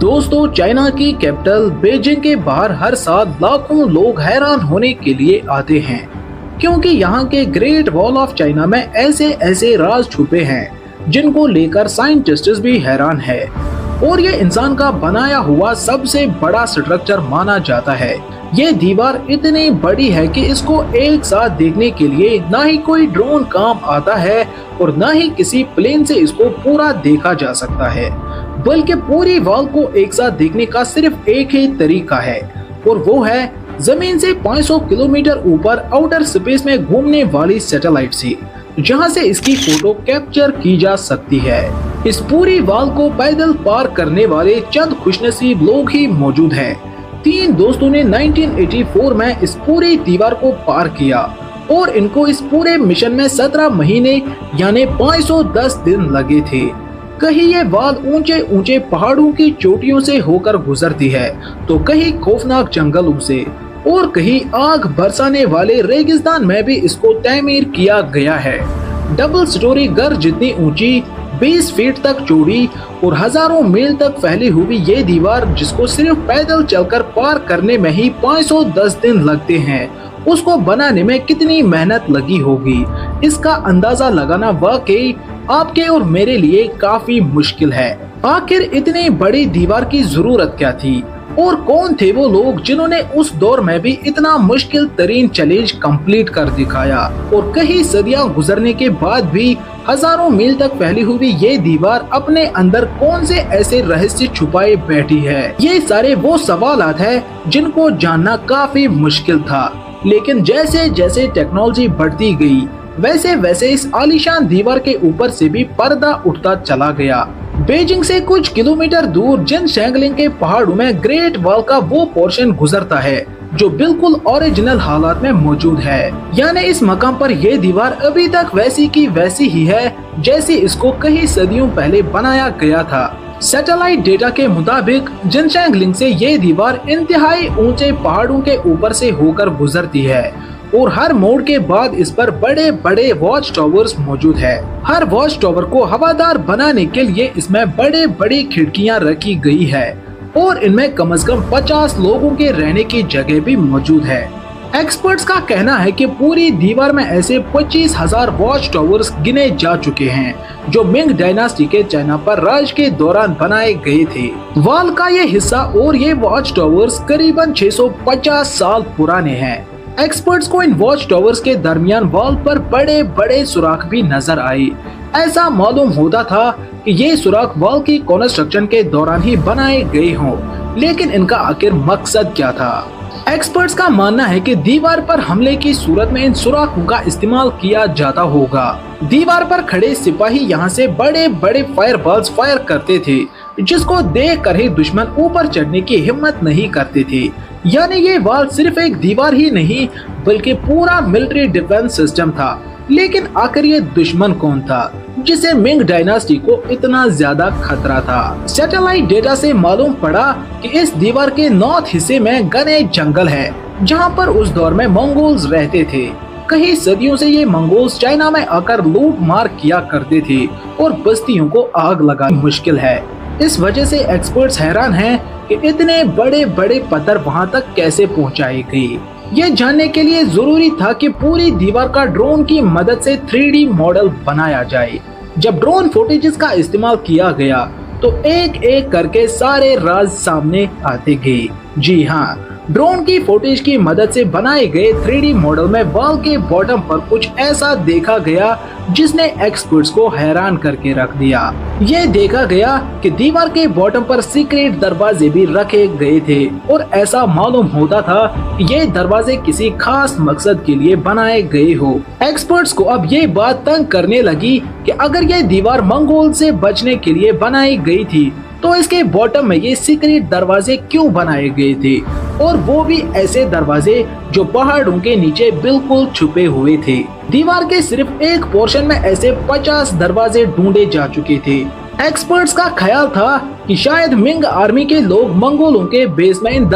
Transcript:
दोस्तों, चाइना की capital Beijing के बाहर हर साल लाखों लोग हैरान होने के लिए आते हैं, क्योंकि यहाँ के ग्रेट वॉल ऑफ चाइना में ऐसे ऐसे राज छुपे हैं जिनको लेकर साइंटिस्ट्स भी हैरान है। और ये इंसान का बनाया हुआ सबसे बड़ा स्ट्रक्चर माना जाता है। ये दीवार इतनी बड़ी है कि इसको एक साथ देखने के लिए ना ही कोई ड्रोन काम आता है और ना ही किसी प्लेन से इसको पूरा देखा जा सकता है, बल्कि पूरी वॉल को एक साथ देखने का सिर्फ एक ही तरीका है, और वो है जमीन से 500 किलोमीटर ऊपर आउटर स्पेस में घूमने वाली सैटेलाइट से, जहां से इसकी फोटो कैप्चर की जा सकती है। इस पूरी वॉल को पैदल पार करने वाले चंद खुशनसीब लोग ही मौजूद हैं। 3 दोस्तों ने 1984 में इस पूरी दीवार को पार किया और इनको इस पूरे मिशन में 17 महीने यानी 510 दिन लगे थे। कहीं ये वॉल ऊंचे ऊंचे पहाड़ों की चोटियों से होकर गुजरती है, तो कहीं खौफनाक जंगलों से, और कहीं आग बरसाने वाले रेगिस्तान में भी इसको तैमीर किया गया है। डबल स्टोरी घर जितनी ऊंची, 20 फीट तक चौड़ी और हजारों मील तक फैली हुई ये दीवार, जिसको सिर्फ पैदल चलकर पार करने में ही 510 दिन लगते हैं, उसको बनाने में कितनी मेहनत लगी होगी, इसका अंदाजा लगाना वाकई आपके और मेरे लिए काफी मुश्किल है। आखिर इतनी बड़ी दीवार की जरूरत क्या थी, और कौन थे वो लोग जिन्होंने उस दौर में भी इतना मुश्किल तरीन चैलेंज कंप्लीट कर दिखाया, और कई सदियां गुजरने के बाद भी हजारों मील तक फैली हुई ये दीवार अपने अंदर कौन से ऐसे रहस्य छुपाए बैठी है। ये सारे वो सवालात है जिनको जानना काफी मुश्किल था, लेकिन जैसे जैसे टेक्नोलॉजी बढ़ती गई वैसे वैसे इस आलीशान दीवार के ऊपर से भी पर्दा उठता चला गया। बीजिंग से कुछ किलोमीटर दूर जिनशैंगलिंग के पहाड़ों में ग्रेट वॉल का वो पोर्शन गुजरता है जो बिल्कुल ओरिजिनल हालात में मौजूद है। यानी इस मकाम पर यह दीवार अभी तक वैसी की वैसी ही है जैसी इसको कई सदियों पहले बनाया गया था। सैटेलाइट डेटा के मुताबिक जिनशैंगलिंग से ये दीवार इंतहाई ऊंचे पहाड़ों के ऊपर से होकर गुजरती है, और हर मोड़ के बाद इस पर बड़े बड़े वॉच टावर्स मौजूद है। हर वॉच टावर को हवादार बनाने के लिए इसमें बड़े बड़ी खिड़कियां रखी गई है, और इनमें कम से कम 50 लोगों के रहने की जगह भी मौजूद है। एक्सपर्ट्स का कहना है कि पूरी दीवार में ऐसे 25,000 वॉच टावर्स गिने जा चुके हैं जो मिंग डायनास्टी के चाइना पर राज के दौरान बनाए गए थे। वॉल का ये हिस्सा और ये वॉच टावर्स करीबन 650 साल पुराने हैं। एक्सपर्ट्स को इन वॉच टावर्स के दरमियान वॉल पर बड़े बड़े सुराख भी नजर आए। ऐसा मालूम होता था कि ये सुराख वॉल की कंस्ट्रक्शन के दौरान ही बनाए गए हों, लेकिन इनका आखिर मकसद क्या था? एक्सपर्ट्स का मानना है कि दीवार पर हमले की सूरत में इन सुराखों का इस्तेमाल किया जाता होगा। दीवार पर खड़े सिपाही यहाँ से बड़े बड़े फायरबॉल्स फायर करते थे, जिसको देख कर ही दुश्मन ऊपर चढ़ने की हिम्मत नहीं करते थे। यानी ये वॉल सिर्फ एक दीवार ही नहीं बल्कि पूरा मिलिट्री डिफेंस सिस्टम था। लेकिन आखिर ये दुश्मन कौन था जिसे मिंग डायनास्टी को इतना ज्यादा खतरा था? सैटेलाइट डेटा से मालूम पड़ा कि इस दीवार के नॉर्थ हिस्से में घने जंगल है, जहां पर उस दौर में मंगोल्स रहते थे। कई सदियों से ये मंगोल्स चाइना में आकर लूट मार किया करते थे और बस्तियों को आग लगाना मुश्किल है। इस वजह से एक्सपर्ट्स हैरान हैं कि इतने बड़े बड़े पत्थर वहां तक कैसे पहुंचाए गए। ये जानने के लिए जरूरी था कि पूरी दीवार का ड्रोन की मदद से 3D मॉडल बनाया जाए। जब ड्रोन फुटेजेस का इस्तेमाल किया गया तो एक एक करके सारे राज सामने आते गए। जी हाँ, ड्रोन की फुटेज की मदद से बनाए गए 3D मॉडल में वॉल के बॉटम पर कुछ ऐसा देखा गया जिसने एक्सपर्ट्स को हैरान करके रख दिया। ये देखा गया कि दीवार के बॉटम पर सीक्रेट दरवाजे भी रखे गए थे, और ऐसा मालूम होता था कि ये दरवाजे किसी खास मकसद के लिए बनाए गए हो। एक्सपर्ट्स को अब ये बात तंग करने लगी कि अगर ये दीवार मंगोल से बचने के लिए बनाई गई थी तो इसके बॉटम में ये सीक्रेट दरवाजे क्यों बनाए गए थे, और वो भी ऐसे दरवाजे जो पहाड़ों के नीचे बिल्कुल छुपे हुए थे। दीवार के सिर्फ एक पोर्शन में ऐसे 50 दरवाजे ढूंढे जा चुके थे। एक्सपर्ट्स का ख्याल था कि शायद मिंग आर्मी के लोग मंगोलों के बेस में इन